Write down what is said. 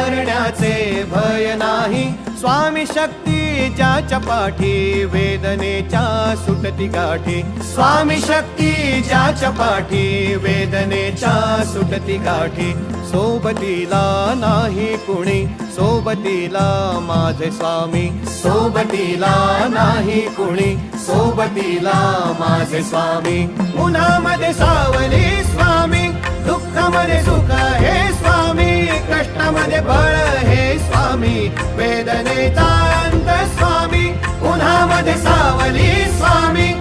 मारण्याचे भय नाही, स्वामी शक्ती ज्याच्या पाठी वेदनेच्या सुटती गाठी, स्वामी शक्ती ज्याच्या पाठी वेदनेच्या सुटती गाठी. सोबतीला नाही कुणी, सोबतीला माझे स्वामी, सोबतीला नाही कुणी, सोबतीला माझे स्वामी. उन्हामध्ये सावली स्वामी, दुःखामध्ये सुख हे स्वामी, कष्टामध्ये बळ हे स्वामी, वेदनेचा अंत स्वामी. उन्हामध्ये सावली स्वामी,